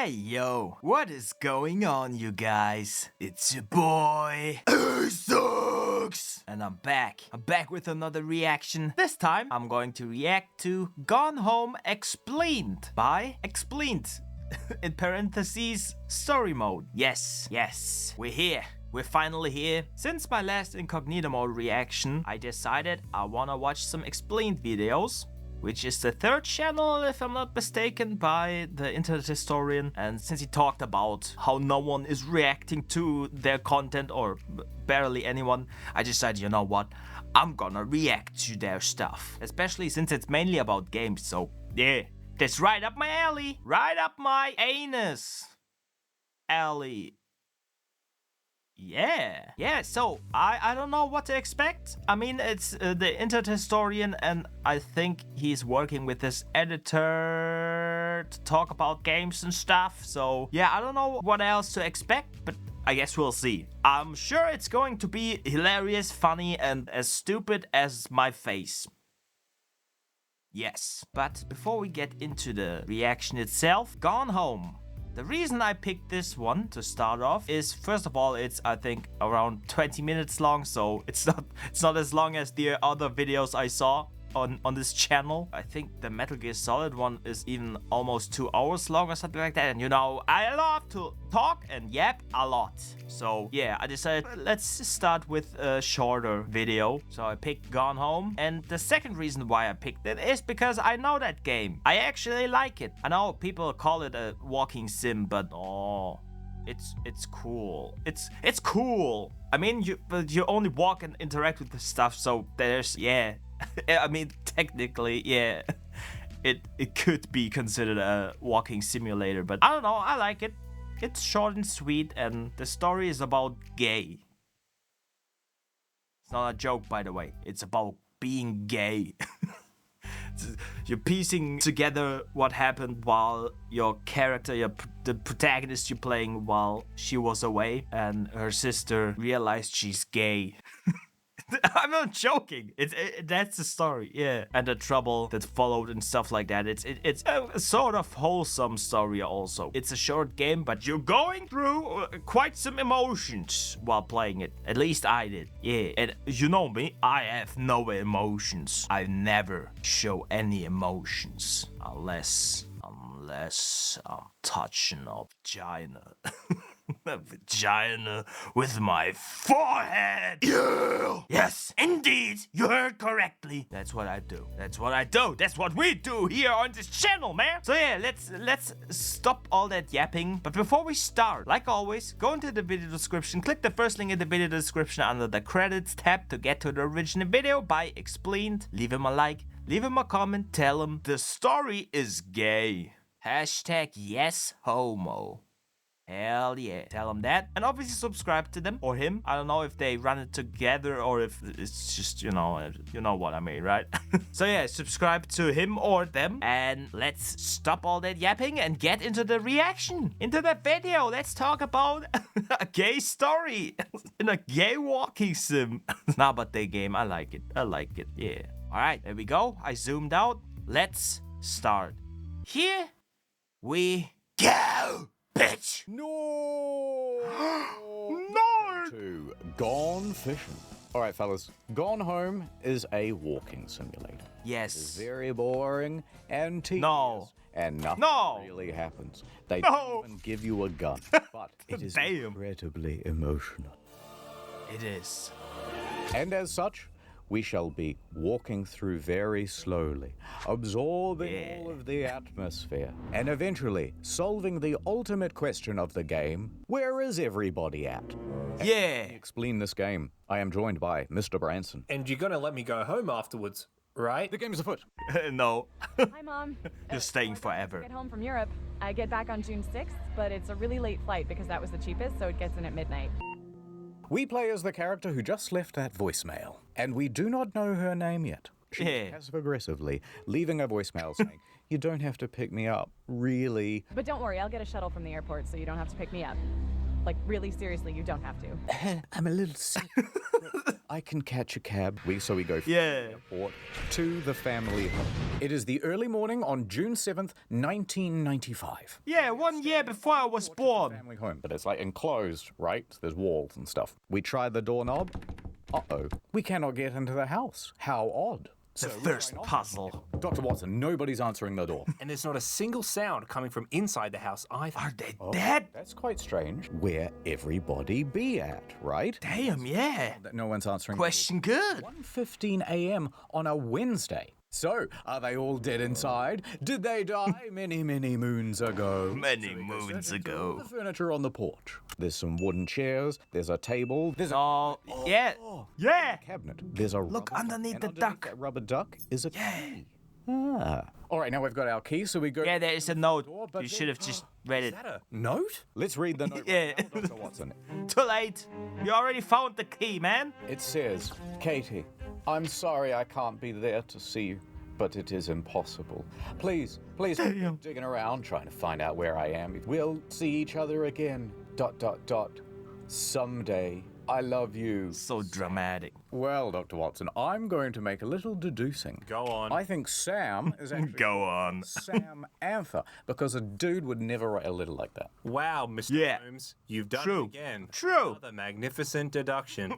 Hey yo, what is going on, you guys? It's your boy Aceox, and I'm back. I'm back with another reaction. This time I'm going to react to Gone Home Explained by Expleened. In parentheses, story mode. Yes, we're here. We're finally here. Since my last incognito mode reaction, I decided I wanna watch some Explained videos, which is the third channel, if I'm not mistaken, by the internet historian. And since he talked about how no one is reacting to their content, or barely anyone, I decided, you know what, I'm gonna react to their stuff. Especially since it's mainly about games, so yeah, that's right up my alley. Right up my anus alley. Yeah, so I don't know what to expect. I mean, it's the internet historian, and I think he's working with this editor to talk about games and stuff. So yeah, I don't know what else to expect, but I guess we'll see. I'm sure it's going to be hilarious, funny, and as stupid as my face. Yes, but before we get into the reaction itself, Gone Home. The reason I picked this one to start off is, first of all, it's I think around 20 minutes long, so it's not as long as the other videos I saw on this channel. I think the Metal Gear Solid one is even almost 2 hours long or something like that. And you know, I love to talk and yap a lot. So yeah, I decided let's start with a shorter video. So I picked Gone Home. And the second reason why I picked it is because I know that game. I actually like it. I know people call it a walking sim, but oh, it's cool. It's cool. I mean, you only walk and interact with the stuff, so there's, yeah. I mean, technically, yeah, it could be considered a walking simulator, but I don't know, I like it. It's short and sweet, and the story is about gay. It's not a joke, by the way. It's about being gay. You're piecing together what happened while your character, the protagonist you're playing, while she was away, and her sister realized she's gay. I'm not joking. That's the story, yeah. And the trouble that followed and stuff like that. It's a sort of wholesome story also. It's a short game, but you're going through quite some emotions while playing it. At least I did, yeah. And you know me, I have no emotions. I never show any emotions unless I'm touching a vagina. A vagina with my forehead. Yeah. Yes, indeed. You heard correctly. That's what I do. That's what I do. That's what we do here on this channel, man. So yeah, let's stop all that yapping. But before we start, like always, go into the video description. Click the first link in the video description under the credits tab to get to the original video by Explained. Leave him a like. Leave him a comment. Tell him the story is gay. Hashtag yes homo. Hell yeah. Tell them that. And obviously subscribe to them or him. I don't know if they run it together or if it's just, you know what I mean, right? So yeah, subscribe to him or them. And let's stop all that yapping and get into the reaction. Into the video. Let's talk about a gay story in a gay walking sim. Nah, but the game, I like it. Yeah. Alright, there we go. I zoomed out. Let's start. Here we go. Bitch! No! No! To Gone Fishing. Alright, fellas. Gone Home is a walking simulator. Yes. It's very boring and tedious. No. And nothing really happens. They don't even give you a gun. But it is incredibly emotional. It is. And as such, we shall be walking through very slowly, absorbing all of the atmosphere, and eventually solving the ultimate question of the game: where is everybody at? Yeah. To explain this game, I am joined by Mr. Branson. And you're gonna let me go home afterwards, right? The game is afoot. No. Hi, Mom. You're staying forever. Get home from Europe. I get back on June 6th, but it's a really late flight because that was the cheapest, so it gets in at midnight. We play as the character who just left that voicemail, and we do not know her name yet. She is passive-aggressively leaving a voicemail saying, "You don't have to pick me up, really." But don't worry, I'll get a shuttle from the airport so you don't have to pick me up. Like, really seriously, you don't have to. I'm a little sick. I can catch a cab. So we go from Yeah. the airport to the family home. It is the early morning on June 7th, 1995. Yeah, 1 year before I was born. Family home, but it's like enclosed, right? There's walls and stuff. We try the doorknob. Uh-oh. We cannot get into the house. How odd. The first puzzle. Dr. Watson, nobody's answering the door. And there's not a single sound coming from inside the house either. Are they dead? That's quite strange. Where everybody be at, right? Damn, yeah. That no one's answering. Question good. 1:15 a.m. on a Wednesday. So, are they all dead inside? Did they die many, many moons ago? Many moons ago. The furniture on the porch. There's some wooden chairs. There's a table. There's a Oh, yeah. Yeah. cabinet. There's a Look rubber underneath duck, and the duck. That rubber duck is a key. Ah. All right, now we've got our key, so we go. Yeah, there is a note. but You should have just read Is it. that a note? Let's read the note. Yeah. Right now, Dr. Watson. Too late. You already found the key, man. It says, Katie, I'm sorry I can't be there to see you, but it is impossible. Please, Damn. digging around trying to find out where I am. We'll see each other again. ... Someday. I love you. So dramatic. Well, Dr. Watson, I'm going to make a little deducing. Go on. I think Sam is actually Go on. Sam Anther, because a dude would never write a letter like that. Wow, Mr. Yeah. Holmes, you've done True. it again. True. Another magnificent deduction.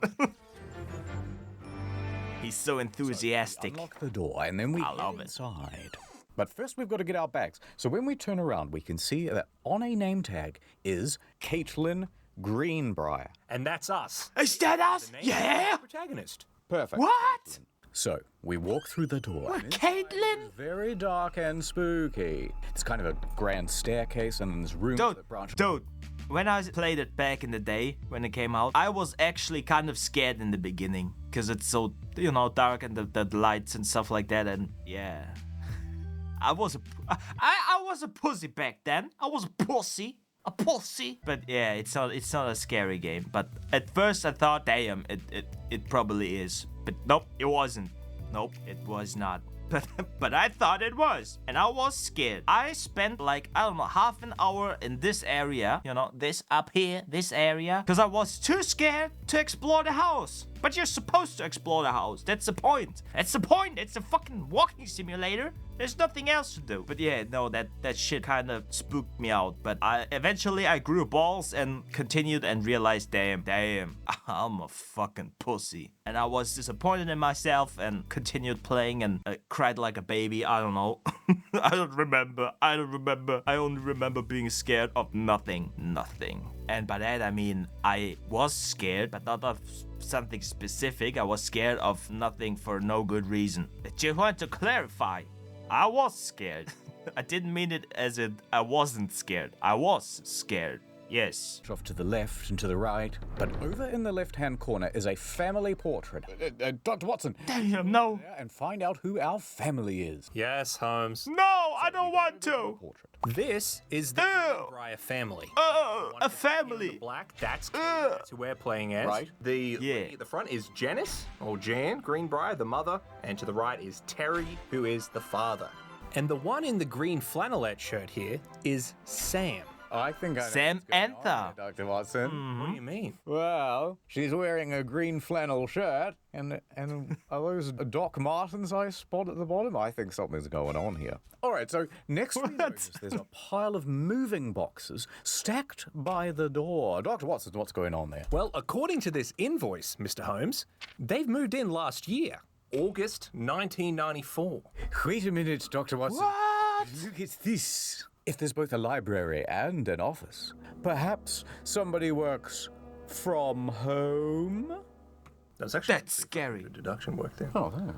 He's so enthusiastic. Unlock the door, and then we I head love it. inside. But first, we've got to get our bags. So when we turn around, we can see that on a name tag is Caitlin Greenbrier. And that's us. Is that us? The name Yeah. of the protagonist. Perfect. What? So we walk through the door. What, and inside Caitlin? is very dark and spooky. It's kind of a grand staircase, and there's rooms that branch. Dude, when I played it back in the day, when it came out, I was actually kind of scared in the beginning. Because it's so, dark and the lights and stuff like that. And yeah. I was a pussy back then. I was a pussy. A pussy. But yeah, it's not a scary game. But at first I thought, damn, it probably is. But nope, it wasn't. Nope, it was not. But I thought it was. And I was scared. I spent like, I don't know, half an hour in this area. This up here, this area. Because I was too scared to explore the house. But you're supposed to explore the house. That's the point. That's the point. It's a fucking walking simulator. There's nothing else to do. But yeah, no, that shit kind of spooked me out. But eventually I grew balls and continued and realized, damn, I'm a fucking pussy. And I was disappointed in myself and continued playing and cried like a baby. I don't know. I don't remember. I only remember being scared of nothing. And by that I mean I was scared, but not of something specific. I was scared of nothing for no good reason. I just want to clarify. I was scared. I didn't mean it as in I wasn't scared. I was scared. Yes. Off to the left and to the right. But over in the left-hand corner is a family portrait. Dr. Watson, Damn, no. and find out who our family is. Yes, Holmes. No, I don't want to. Portrait. This is the Ew. Greenbrier family. Oh, One a in the family. black, that's Kate, that's who we're playing as. Right. The Yeah. lady at the front is Janice, or Jan Greenbrier, the mother, and to the right is Terry, who is the father. And the one in the green flannelette shirt here is Sam. I think I know Sam what's going on Anther. here, Dr. Watson. What do you mean? Well, she's wearing a green flannel shirt, and are those Doc Martens I spot at the bottom? I think something's going on here. All right, so next we notice there's a pile of moving boxes stacked by the door. Dr. Watson, what's going on there? Well, according to this invoice, Mr. Holmes, they've moved in last year, August 1994. Wait a minute, Dr. Watson. What? Look at this. If there's both a library and an office, perhaps somebody works from home? That's actually That's scary. good deduction work there. Oh, there.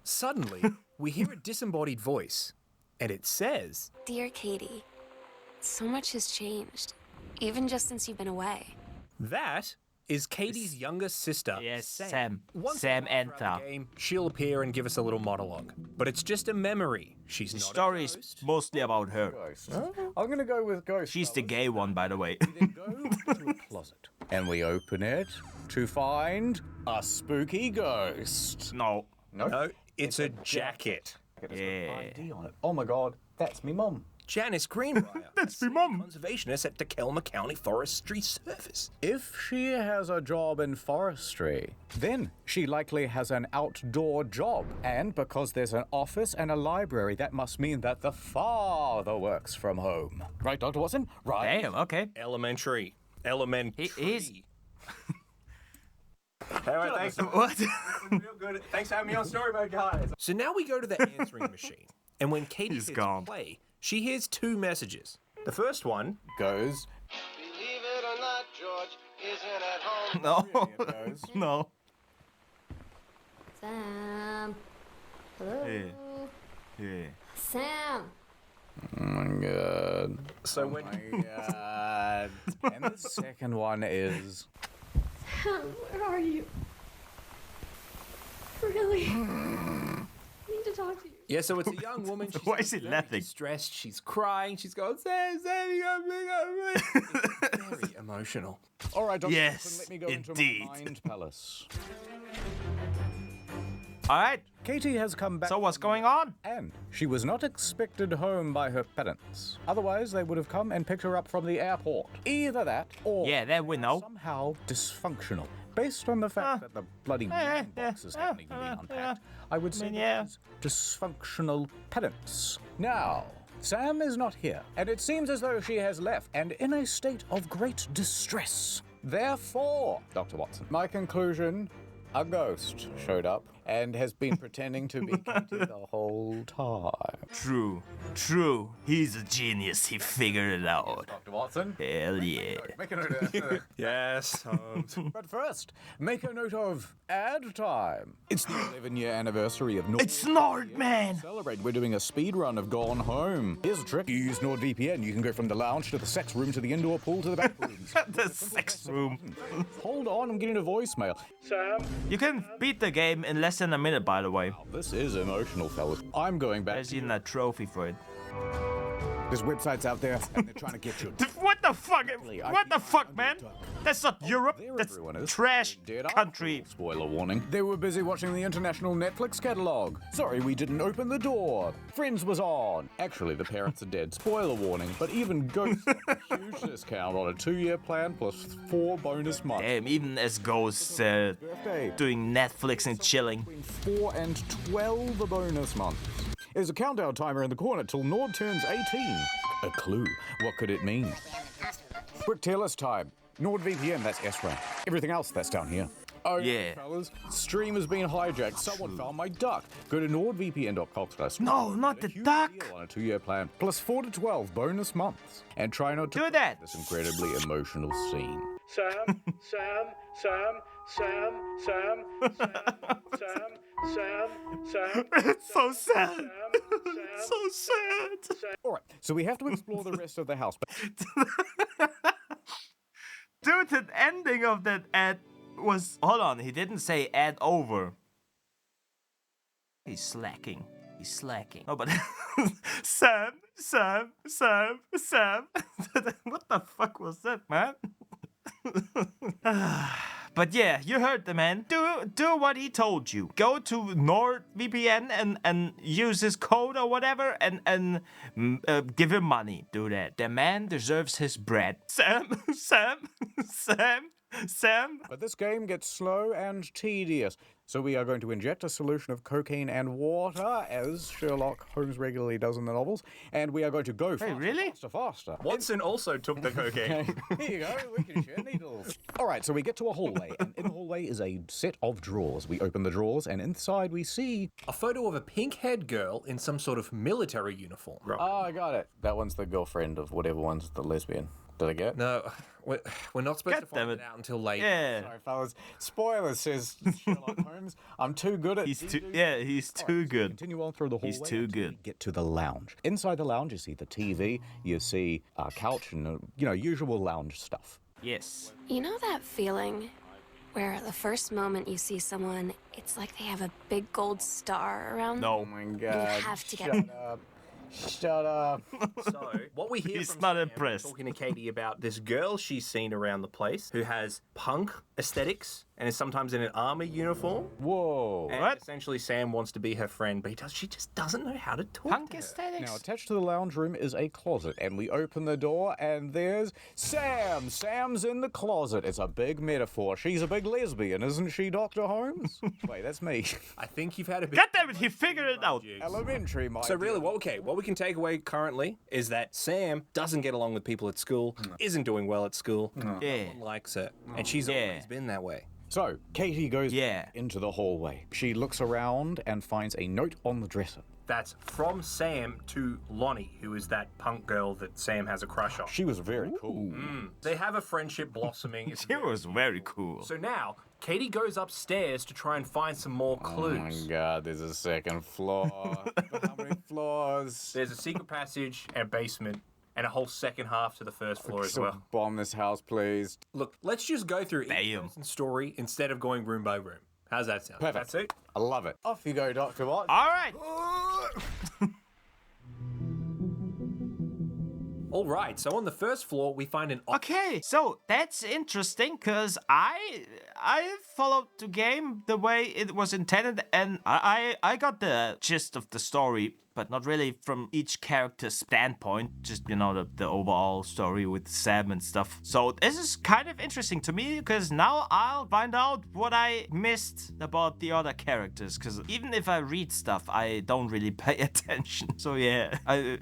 Suddenly, we hear a disembodied voice, and it says, Dear Katie, so much has changed, even just since you've been away. that is Katie's youngest sister, Yes, Sam. Once Sam in a while throughout Anther. the game, she'll appear and give us a little monologue. But it's just a memory. She's The not story a is ghost. mostly about her. Ghost. I'm going to go with ghost. She's the gay one, by the way. Then go to a closet. And we open it to find a spooky ghost. No. No. No, it's a jacket. There's Yeah. an ID on it. Oh my god, that's me mum. Janice Greenbrier. That's a me mum. conservationist at Takelma County Forestry Service. If she has a job in forestry, then she likely has an outdoor job. And because there's an office and a library, that must mean that the father works from home. Right, Dr. Watson? Right. Damn, okay. Elementary. He's... Anyway, thanks. What? Real good. Thanks for having me on Story Mode, guys. So now we go to the answering machine. And when Katie He's hits gone. play, she hears 2 messages. The first one Goes. Believe it or not, George isn't at home. No. Goes. No. Sam. Hello. Yeah. Sam. Oh my god. So when My god. And the second one is. Sam, where are you? Really? I need to talk to you. Yeah, so it's a young woman. She's Why is he very laughing? distressed. She's crying. She's going, Sam, you got me. It's very emotional. All right, Dr. Yes, Watson, let me go indeed. into my mind palace. All right. Katie has come back. So what's going on? And she was not expected home by her parents. Otherwise, they would have come and picked her up from the airport. Either that, or Yeah, that we know. somehow dysfunctional. Based on the fact that the bloody boxes haven't even been unpacked, I would say yeah. dysfunctional parents. Now, Sam is not here, and it seems as though she has left, and in a state of great distress. Therefore, Dr. Watson, my conclusion, a ghost showed up and has been pretending to be Katie the whole time. True. He's a genius. He figured it out. Dr. Watson? Hell yeah. Make a note of that. Yes. But first, make a note of ad time. It's the 11-year anniversary of Nord. It's Nordman. Celebrate, we're doing a speed run of Gone Home. Here's a trick. You use NordVPN. You can go from the lounge to the sex room to the indoor pool to the back rooms. The sex room. Hold on, I'm getting a voicemail. Sam? You can beat the game in less than a minute, by the way. This is emotional, fellas. I'm going back. There's even a trophy for it. There's websites out there, and they're trying to get you. What the fuck? What the fuck, man? That's not Europe. There That's everyone is. trash Dead up. country. Spoiler warning. They were busy watching the international Netflix catalog. Sorry, we didn't open the door. Friends was on. Actually, the parents are dead. Spoiler warning. But even Ghosts have a huge discount on a 2-year plan plus 4 bonus months. Damn, even as Ghosts Birthday. doing Netflix and chilling. Between 4 and 12 bonus months. There's a countdown timer in the corner till Nord turns 18. A clue. What could it mean? Quick tell us time. NordVPN, that's S-Rank. Everything else, that's down here. Oh, Yeah. fellas. Stream has been hijacked. Someone found my duck. Go to nordvpn.com/. No, not the duck. On a 2-year plan. Plus 4 to 12 bonus months. And try not to Do that. this incredibly emotional scene. Sam, Sam, Sam, Sam, Sam, Sam, Sam, Sam, Sam. It's so sad. Sam, So sad. All right, so we have to explore the rest of the house. Dude, the ending of that ad was... Hold on, he didn't say ad over. He's slacking. Oh, but... Sam. What the fuck was that, man? But yeah, you heard the man. Do what he told you. Go to NordVPN and use his code or whatever and give him money. Do that. The man deserves his bread. Sam. But this game gets slow and tedious. So we are going to inject a solution of cocaine and water, as Sherlock Holmes regularly does in the novels, and we are going to go faster, really? faster. Watson also took the cocaine. Here you go, we can share needles. All right, so we get to a hallway, and in the hallway is a set of drawers. We open the drawers, and inside we see... A photo of a pink-haired girl in some sort of military uniform. Oh, I got it. That one's the girlfriend of whatever one's the lesbian. Did I get it? No, we're not supposed God to find damn it it. out until later. Yeah. Sorry, fellas. Spoilers, says Sherlock Holmes. I'm too good at... He's too good. Continue on through the hallway. He's too until we good. get to the lounge. Inside the lounge, you see the TV, you see a couch, and usual lounge stuff. Yes. You know that feeling where the first moment you see someone, it's like they have a big gold star around them? No. Oh my God! have to get- Shut up! Shut up! So, what we hear He's from not Sam impressed. talking to Katie about this girl she's seen around the place who has punk aesthetics and is sometimes in an army uniform. Whoa. And essentially Sam wants to be her friend, but she just doesn't know how to talk Punk to her. aesthetics. Now, attached to the lounge room is a closet, and we open the door, and there's Sam. Sam's in the closet. It's a big metaphor. She's a big lesbian, isn't she, Dr. Holmes? Wait, that's me. I think you've had a bit. God damn it, he figured it out. Elementary, my So really, dear. what we can take away currently is that Sam doesn't get along with people at school, isn't doing well at school, no one likes her, and she's always been that way. So, Katie goes Yeah. into the hallway. She looks around and finds a note on the dresser. That's from Sam to Lonnie, who is that punk girl that Sam has a crush on. She was very cool. They have a friendship blossoming. She was very cool. So now, Katie goes upstairs to try and find some more clues. Oh my god, there's a second floor. How many floors? There's a secret passage and a basement, and a whole second half to the first floor as well. Bomb this house, please. Look, let's just go through each Damn. person's story instead of going room by room. How's that sound? Perfect. That's it? I love it. Off you go, Dr. Watts. All right. All right, so on the first floor, we find an Okay, so that's interesting because I followed the game the way it was intended, and I got the gist of the story, but not really from each character's standpoint. Just the overall story with Sam and stuff. So this is kind of interesting to me because now I'll find out what I missed about the other characters. Because even if I read stuff, I don't really pay attention. So yeah, I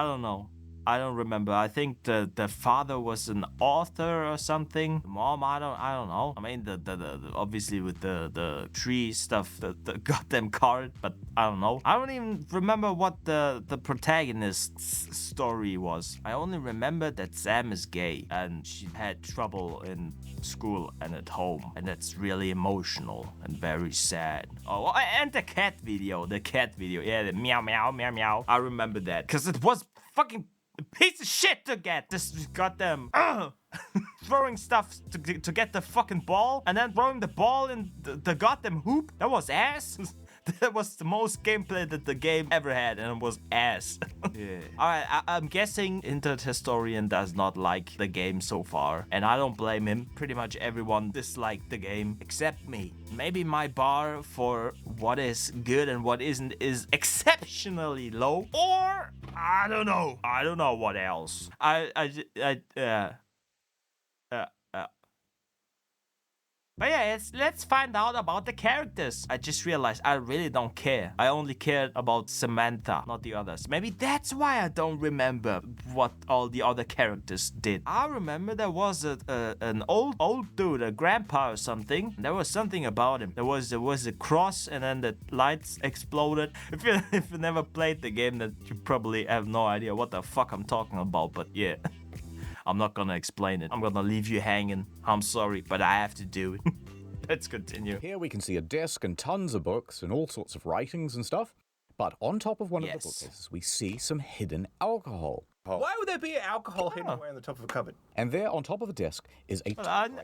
don't know. I don't remember. I think the father was an author or something. The mom, I don't know. I mean, the obviously with the tree stuff, the goddamn card, but I don't know. I don't even remember what the protagonist's story was. I only remember that Sam is gay and she had trouble in school and at home, and that's really emotional and very sad. Oh, and the cat video, yeah, the meow meow meow meow. I remember that because it was fucking piece of shit to get. This goddamn throwing stuff to get the fucking ball, and then throwing the ball in the goddamn hoop. That was ass. That was the most gameplay that the game ever had, and it was ass. Yeah. Alright, I'm guessing Internet Historian does not like the game so far, and I don't blame him. Pretty much everyone disliked the game except me. Maybe my bar for what is good and what isn't is exceptionally low, or I don't know. I don't know what else. But yeah, let's find out about the characters. I just realized I really don't care. I only cared about Samantha, not the others. Maybe that's why I don't remember what all the other characters did. I remember there was an old dude, a grandpa or something. There was something about him. There was a cross, and then the lights exploded. If you never played the game, then you probably have no idea what the fuck I'm talking about. But yeah. I'm not gonna explain it. I'm gonna leave you hanging. I'm sorry, but I have to do it. Let's continue. Here we can see a desk and tons of books and all sorts of writings and stuff. But on top of one of the bookcases, we see some hidden alcohol. Why would there be alcohol hidden away on the top of a cupboard? And there on top of the desk is a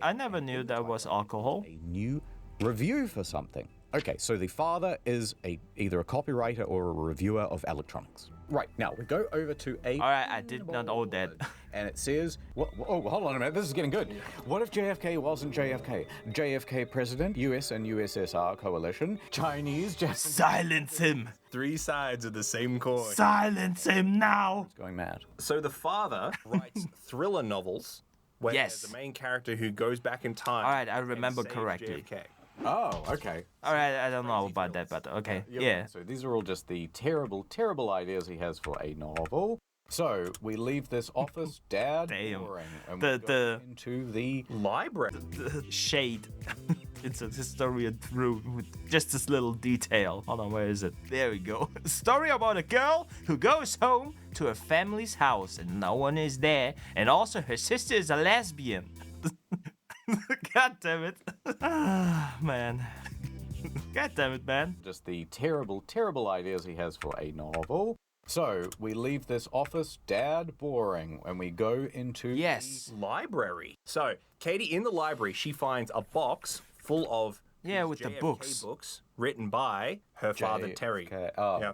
I never knew there was alcohol. A new review for something. Okay, so the father is either a copywriter or a reviewer of electronics. Right, now we go over to a... Alright, I did not know that. And it says... Oh, hold on a minute, this is getting good. What if JFK wasn't JFK? JFK president, US and USSR coalition, Chinese... Silence him! 3 sides of the same coin. Silence him now! It's going mad. So the father writes thriller novels where there's the main character who goes back in time. Alright, I remember correctly. JFK. Oh, okay. Alright, I don't know about that, but okay. Yeah. So these are all just the terrible, terrible ideas he has for a novel. So we leave this office, Dad, boring, and we go into the library. The shade. It's a historian room with just this little detail. Hold on, where is it? There we go. A story about a girl who goes home to her family's house and no one is there, and also her sister is a lesbian. God damn it. Man. God damn it, man. Just the terrible, terrible ideas he has for a novel. So we leave this office, Dad, boring, and we go into the library. So Katie, in the library, she finds a box full of with the JFK books written by her father, Terry. Oh. Yeah.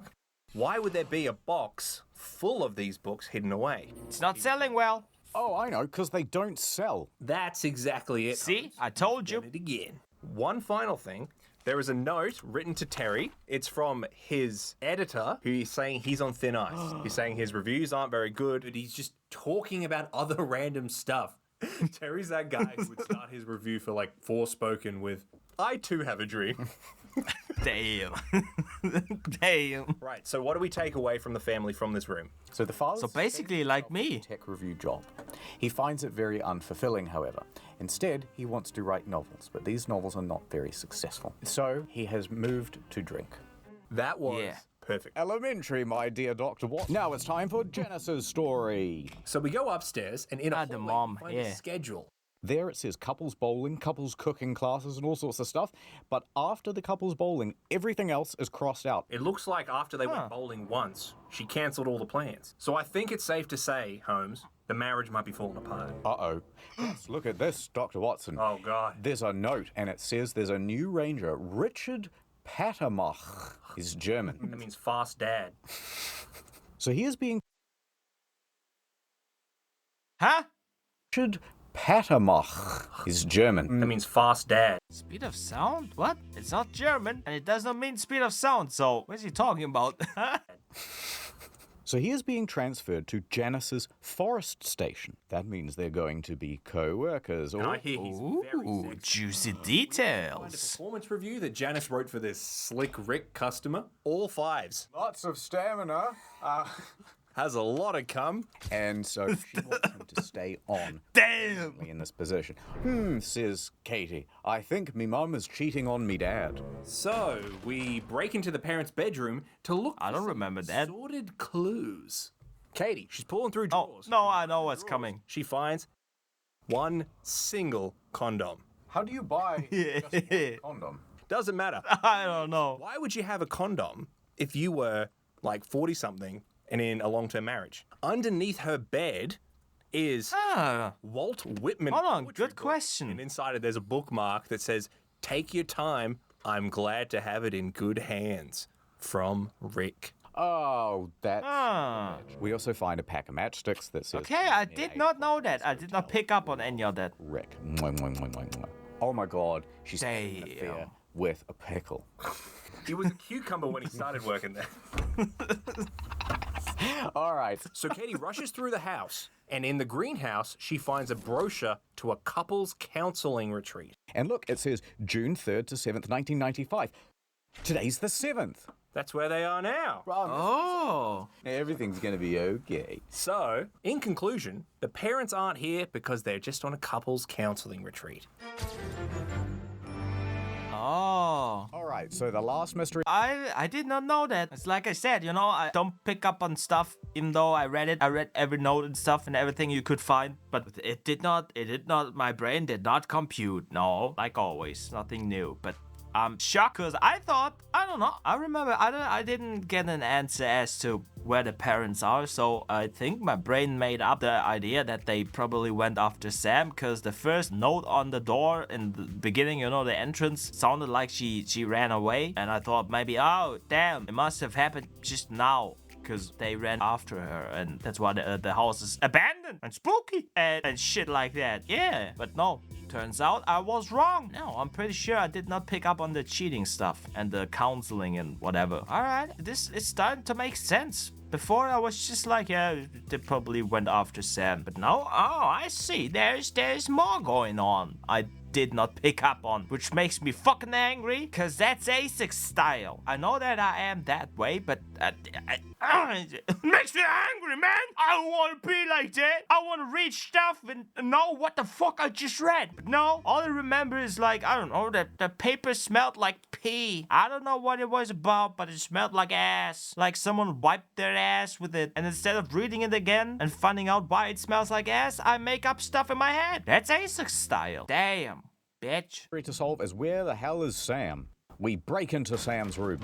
Why would there be a box full of these books hidden away? It's not selling well. Oh, I know, because they don't sell. That's exactly it. See? I told you. Done it again. One final thing. There is a note written to Terry. It's from his editor, who is saying he's on thin ice. He's saying his reviews aren't very good, but he's just talking about other random stuff. Terry's that guy who would start his review for like Forspoken with, I too have a dream. Damn. Damn. Right, so what do we take away from the family from this room? So the father. So basically, like me. Tech review job. He finds it very unfulfilling, however. Instead, he wants to write novels, but these novels are not very successful. So he has moved to drink. That was Yeah. perfect. Elementary, my dear Dr. Watson. Now it's time for Janice's story. So we go upstairs, and in a the hallway, mom, we find yeah. a schedule. There it says couples bowling, couples cooking classes, and all sorts of stuff. But after the couples bowling, everything else is crossed out. It looks like after they went bowling once, she cancelled all the plans. So I think it's safe to say, Holmes, the marriage might be falling apart. Uh-oh. Yes, look at this, Dr. Watson. Oh, God. There's a note, and it says there's a new ranger, Richard Patermach. He's German. That means fast dad. So he is being Huh? Richard Patermach. He's German. That means fast dad. Speed of sound? What? It's not German, and it does not mean speed of sound, so what is he talking about? So he is being transferred to Janice's forest station. That means they're going to be co-workers. And I hear he's very Ooh, sexy. juicy Find a details. performance review that Janice wrote for this slick Rick customer. All fives. Lots of stamina. Has a lot of cum. And so she wants him to stay on Damn! in this position. Says Katie. I think me mum is cheating on me dad. So we break into the parents' bedroom to look I for don't some remember that. sordid clues. Katie, she's pulling through Oh, drawers. no, I know what's coming. She finds one single condom. How do you buy just one condom? Doesn't matter. I don't know. Why would you have a condom if you were like 40-something and in a long-term marriage? Underneath her bed is Ah, Walt Whitman. hold on, poetry good book. question. And inside it, there's a bookmark that says, "Take your time. I'm glad to have it in good hands." From Rick. Oh, that's... ah. We also find a pack of matchsticks that says... Okay, I did not know that. I did not pick up on any of that. Rick. Mwah, mwah, mwah, mwah, mwah. Oh my god, she's having an affair Damn. with a pickle. He was a cucumber when he started working there. All right. So Katie rushes through the house, and in the greenhouse, she finds a brochure to a couples counseling retreat. And look, it says June 3rd to 7th, 1995. Today's the 7th. That's where they are now. Oh. Everything's gonna be okay. So, in conclusion, the parents aren't here because they're just on a couples counseling retreat. Oh. All right, so the last mystery... I did not know that. It's like I said, you know, I don't pick up on stuff even though I read it. I read every note and stuff and everything you could find, but it did not, my brain did not compute. No, like always, nothing new. But I'm shocked because I thought, I don't know, I remember I didn't get an answer as to where the parents are, so I think my brain made up the idea that they probably went after Sam, because the first note on the door in the beginning, you know, the entrance, sounded like she ran away, and I thought maybe, oh damn, it must have happened just now, because they ran after her, and that's why the house is abandoned and spooky and shit like that. Yeah, but no, turns out I was wrong. No, I'm pretty sure I did not pick up on the cheating stuff and the counseling and whatever. All right, this is starting to make sense. Before I was just like, yeah, they probably went after Sam, but now, oh, I see. There's more going on. I did not pick up on, which makes me fucking angry, cause that's AceoX style. I know that I am that way, but it makes me angry, man. I don't want to be like that. I want to read stuff and know what the fuck I just read. But no, all I remember is like, I don't know, that the paper smelled like pee. I don't know what it was about, but it smelled like ass. Like someone wiped their ass with it, and instead of reading it again and finding out why it smells like ass, I make up stuff in my head. That's AceoX style. Damn. Bitch. To solve is where the hell is Sam? We break into Sam's room.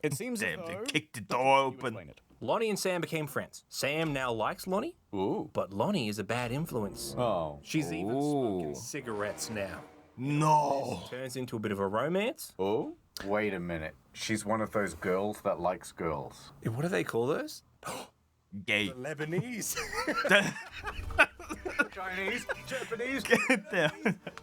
It seems Damn, as they though... kicked the door open. Explain it. Lonnie and Sam became friends. Sam now likes Lonnie, Ooh. but Lonnie is a bad influence. Oh. She's even smoking cigarettes now. No. Turns into a bit of a romance. Oh? Wait a minute. She's one of those girls that likes girls. What do they call those? Gay. Lebanese. Chinese, Japanese. Get there.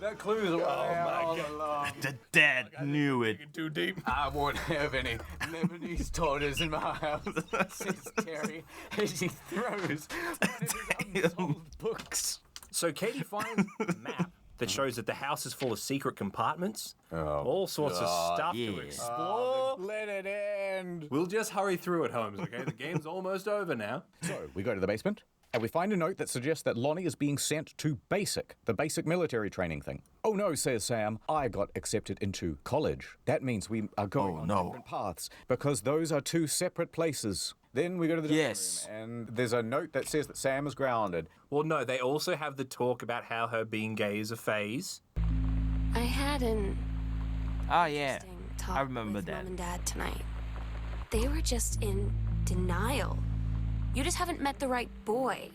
That clues away all along. The dad knew it. Too deep. I won't have any Lebanese daughters in my house, says Terry as he throws one of his unsolved books. So Katie finds a map that shows that the house is full of secret compartments, all sorts of stuff to explore. Let it end. We'll just hurry through it, Holmes, okay? The game's almost over now. So we go to the basement, and we find a note that suggests that Lonnie is being sent to basic, the basic military training thing. Oh no, says Sam, I got accepted into college. That means we are going on different paths, because those are two separate places. Then we go to the dining room, and there's a note that says that Sam is grounded. Well, no, they also have the talk about how her being gay is a phase. I had an Oh yeah, interesting talk I remember with that. Mom and Dad tonight. They were just in denial. You just haven't met the right boy.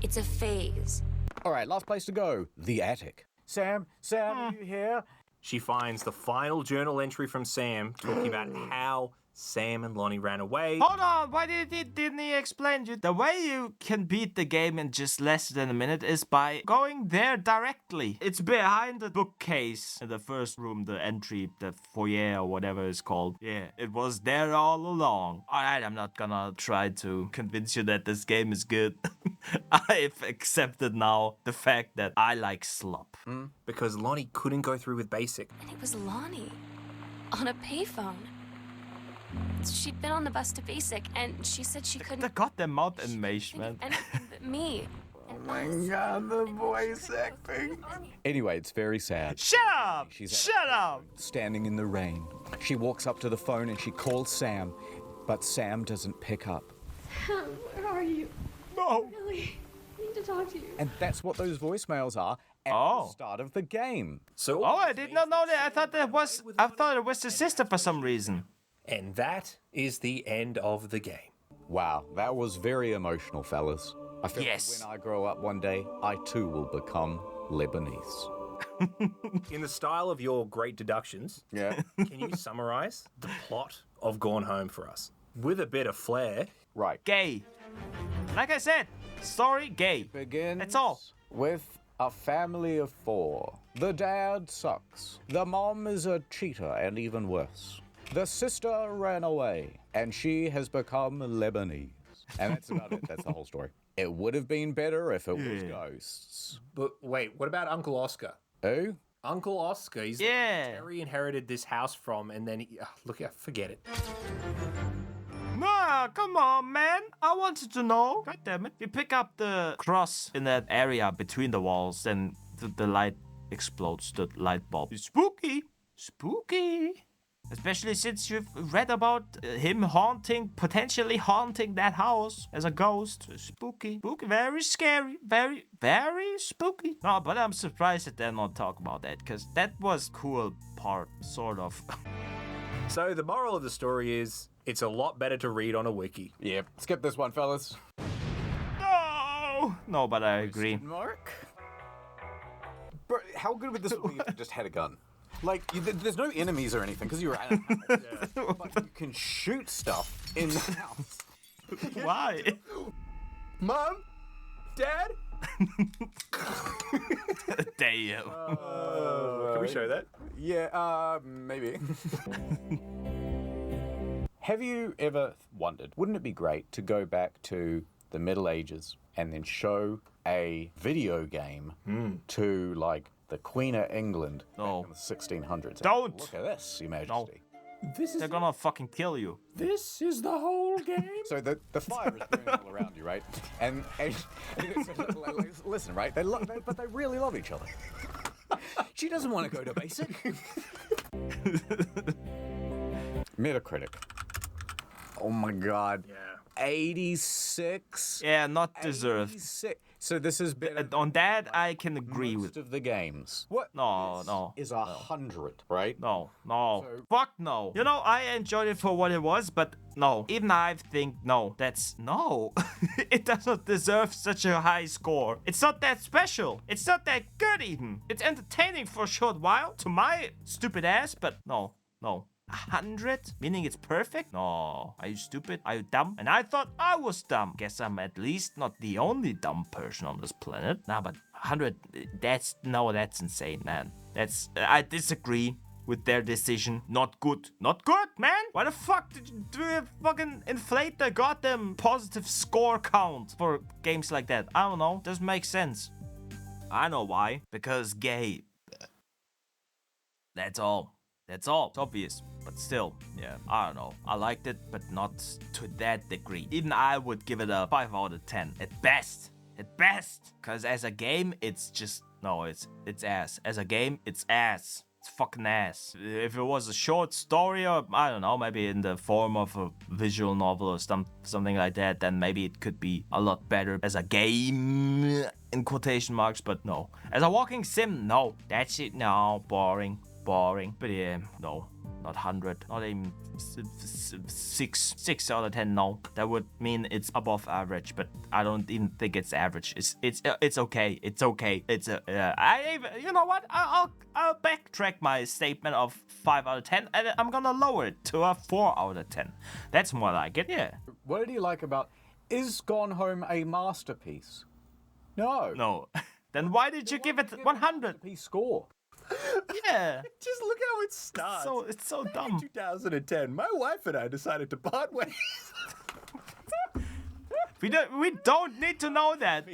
It's a phase. All right, last place to go, the attic. Sam, are you here? She finds the final journal entry from Sam talking about how Sam and Lonnie ran away. Hold on, why didn't he explain you? The way you can beat the game in just less than a minute is by going there directly. It's behind the bookcase in the first room, the entry, the foyer or whatever it's called. Yeah, it was there all along. Alright, I'm not gonna try to convince you that this game is good. I've accepted now the fact that I like slop. Because Lonnie couldn't go through with basic. And it was Lonnie on a payphone. She'd been on the bus to basic, and she said she couldn't The goddamn mouth think animation, of man. anything but me. Oh my God, the voice acting. Anyway, it's very sad. Shut up! She's Shut up! standing in the rain. She walks up to the phone and she calls Sam, but Sam doesn't pick up. Where are you? No! Really? I need to talk to you. And that's what those voicemails are at Oh. the start of the game. So Oh, I did not know that. I thought it was the sister for some reason. And that is the end of the game. Wow, that was very emotional, fellas. I feel Yes. like when I grow up one day, I too will become Lebanese. In the style of your great deductions, Yeah. can you summarize the plot of Gone Home for us? With a bit of flair. Right. Gay. Like I said, story gay. Begins That's all. with a family of 4. The dad sucks. The mom is a cheater and even worse. The sister ran away and she has become Lebanese. And that's about it. That's the whole story. It would have been better if it was ghosts. But wait, what about Uncle Oscar? Who? Uncle Oscar, he's the one Yeah. that Terry inherited this house from, and then forget it. Nah, come on, man. I wanted to know. God damn it. You pick up the cross in that area between the walls, then the light explodes, the light bulb. It's spooky. Spooky. Especially since you've read about him potentially haunting that house as a ghost. Spooky. Spooky. Very scary. Very, very spooky. No, but I'm surprised that they're not talking about that, because that was cool part, sort of. So the moral of the story is, it's a lot better to read on a wiki. Yep. Skip this one, fellas. No! No, but I agree. Mark? Bro, how good would this be if you just had a gun? Like, there's no enemies or anything, because you're at a house. But you can shoot stuff in the house. Why? Mom? Dad? Damn. Can we show that? Yeah, maybe. Have you ever wondered, wouldn't it be great to go back to the Middle Ages and then show a video game to, like, the Queen of England back in the 1600s? Don't. Look at this, Your Majesty. They're gonna fucking kill you. This is the whole game? So the fire is burning all around you, right? And listen, right? But they really love each other. She doesn't want to go to basic. Metacritic. Oh my God. Yeah. 86. Yeah, not deserved. 86. So this is better On that, I can agree most with. of the games. What? No. Is 100, right? No. So- Fuck no. You know, I enjoyed it for what it was, but no. Even I think no. That's no. It doesn't deserve such a high score. It's not that special. It's not that good even. It's entertaining for a short while to my stupid ass, but no. 100? Meaning it's perfect? No. Are you stupid? Are you dumb? And I thought I was dumb. Guess I'm at least not the only dumb person on this planet. Nah, but 100, that's insane, man. I disagree with their decision. Not good. Not good, man. Why the fuck do you fucking inflate the goddamn positive score count for games like that? I don't know. Doesn't make sense. I know why. Because gay. That's all. That's all. It's obvious. But still, yeah, I don't know. I liked it, but not to that degree. Even I would give it a 5 out of 10. At best. At best. Because as a game, it's just... No, it's ass. As a game, it's ass. It's fucking ass. If it was a short story or, I don't know, maybe in the form of a visual novel or something like that, then maybe it could be a lot better as a game, in quotation marks, but no. As a walking sim, no. That's it, no. Boring. Boring. But yeah, no. Not 100. Not even 6 out of 10, no. That would mean it's above average, but I don't even think it's average. It's okay. It's okay. You know what? I'll backtrack my statement of 5 out of 10, and I'm gonna lower it to a 4 out of 10. That's more like it, yeah. What do you like about... Is Gone Home a masterpiece? No. No. Then why did you give it 100? Masterpiece score. Yeah. Just look how it starts. It's so dumb. 2010, my wife and I decided to part ways. We don't need to know that.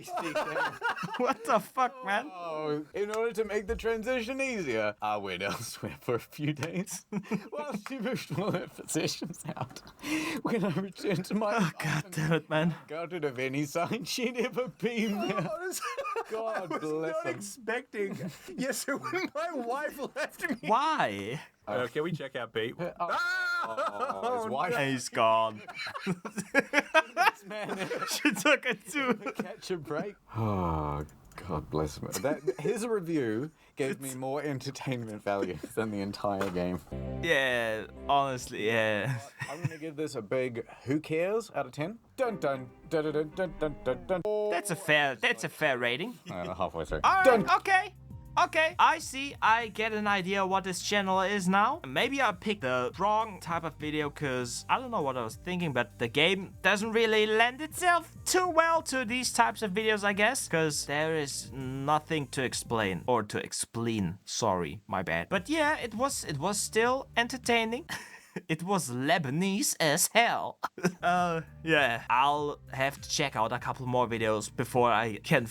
What the fuck, man? Oh, in order to make the transition easier, I went elsewhere for a few days while she moved all her possessions out. When I returned to my God damn it, man. regarded of any sign she'd ever been there. God I was bless not him. expecting. Yes, so when my wife left me. Why? Can we check out Pete? Oh, his wife. He's gone. Man, She took it too. catch a break. Oh, God bless him. His review gave me more entertainment value than the entire game. Yeah, honestly, yeah. I'm gonna give this a big who cares out of 10. Dun dun dun dun dun dun dun dun. That's a fair rating. Halfway through. All right, Dun. okay. I see. I get an idea what this channel is now. Maybe I picked the wrong type of video because I don't know what I was thinking, but the game doesn't really lend itself too well to these types of videos, I guess, because there is nothing to explain or to explain. Sorry, my bad. But yeah, it was still entertaining. It was Lebanese as hell. Yeah, I'll have to check out a couple more videos before I can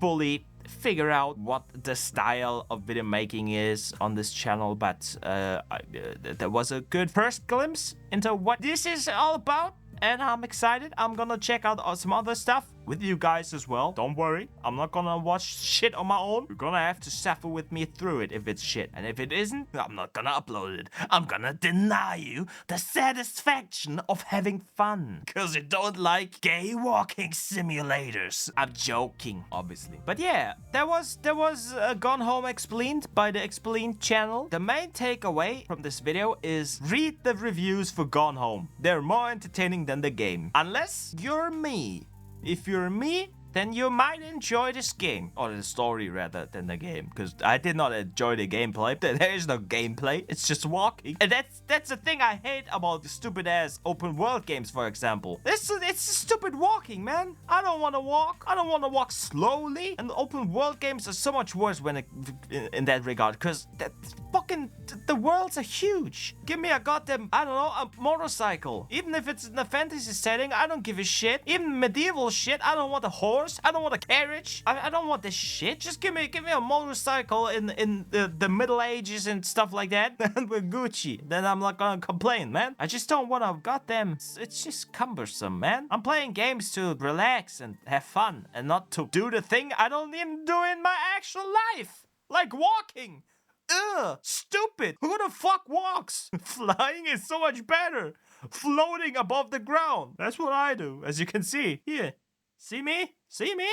fully figure out what the style of video making is on this channel, but there was a good first glimpse into what this is all about, and I'm excited. I'm gonna check out some other stuff with you guys as well. Don't worry, I'm not gonna watch shit on my own. You're gonna have to suffer with me through it if it's shit, and if it isn't, I'm not gonna upload it. I'm gonna deny you the satisfaction of having fun, cause you don't like gay walking simulators. I'm joking, obviously. But yeah, there was Gone Home Expleened by the Expleened channel. The main takeaway from this video is read the reviews for Gone Home. They're more entertaining than the game. Unless you're me. If you're me, then you might enjoy this game. Or the story rather than the game. Because I did not enjoy the gameplay. There is no gameplay. It's just walking. And that's the thing I hate about the stupid ass open world games, for example. It's stupid walking, man. I don't want to walk. I don't want to walk slowly. And the open world games are so much worse in that regard. Because the worlds are huge. Give me a goddamn, I don't know, a motorcycle. Even if it's in a fantasy setting, I don't give a shit. Even medieval shit, I don't want a horse. I don't want a carriage. I don't want this shit. Just give me a motorcycle in the Middle Ages and stuff like that. And we're Gucci. Then I'm not gonna complain, man. I just don't want to goddamn. It's just cumbersome, man. I'm playing games to relax and have fun and not to do the thing I don't even do in my actual life. Like walking. Ugh, stupid. Who the fuck walks? Flying is so much better. Floating above the ground. That's what I do, as you can see. Here. See me? See me?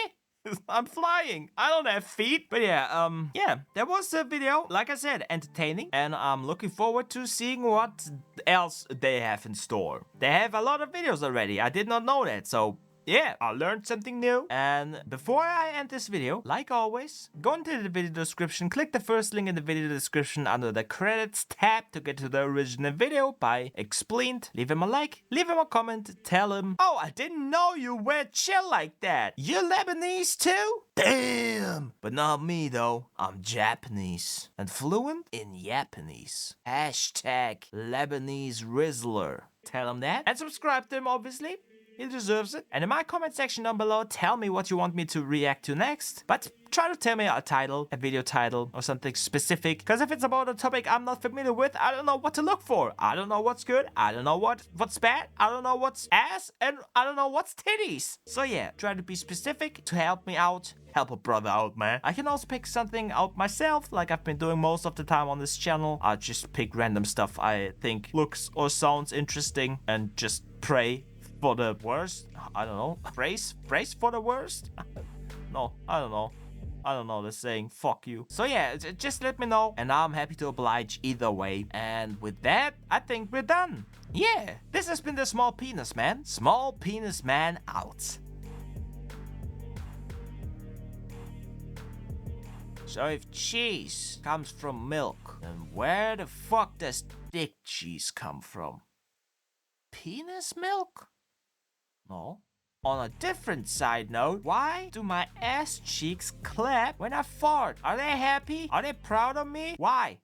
I'm flying. I don't have feet. But yeah, there was a video. Like I said, entertaining. And I'm looking forward to seeing what else they have in store. They have a lot of videos already. I did not know that. So yeah, I learned something new. And before I end this video, like always, go into the video description, click the first link in the video description under the credits tab to get to the original video by Expleened. Leave him a like, leave him a comment, tell him, oh, I didn't know you were chill like that. You're Lebanese too? Damn! But not me though, I'm Japanese and fluent in Japanese. Hashtag Lebanese Rizzler. Tell him that and subscribe to him, obviously. He deserves it. And in my comment section down below, tell me what you want me to react to next. But try to tell me a title, a video title, or something specific. Because if it's about a topic I'm not familiar with, I don't know what to look for. I don't know what's good. I don't know what's bad. I don't know what's ass. And I don't know what's titties. So yeah, try to be specific to help me out. Help a brother out, man. I can also pick something out myself, like I've been doing most of the time on this channel. I'll just pick random stuff I think looks or sounds interesting and just pray for the worst. I don't know. Praise for the worst? No, I don't know. I don't know the saying. Fuck you. So yeah, just let me know and I'm happy to oblige either way. And with that, I think we're done. Yeah, this has been the Small Penis Man. Small Penis Man out. So if cheese comes from milk, then where the fuck does dick cheese come from? Penis milk? No. On a different side note, why do my ass cheeks clap when I fart? Are they happy? Are they proud of me? Why?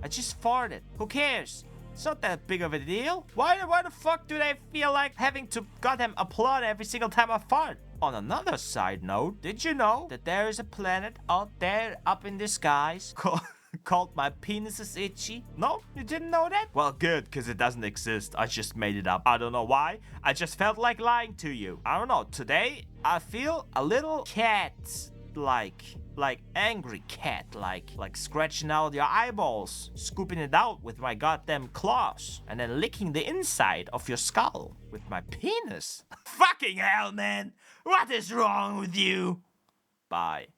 I just farted. Who cares? It's not that big of a deal. Why the fuck do they feel like having to goddamn applaud every single time I fart? On another side note, did you know that there is a planet out there up in the skies called My Penis is Itchy? No? You didn't know that? Well, good, because it doesn't exist. I just made it up. I don't know why. I just felt like lying to you. I don't know. Today, I feel a little cat-like. Like angry cat, like scratching out your eyeballs, scooping it out with my goddamn claws, and then licking the inside of your skull with my penis. Fucking hell, man! What is wrong with you? Bye.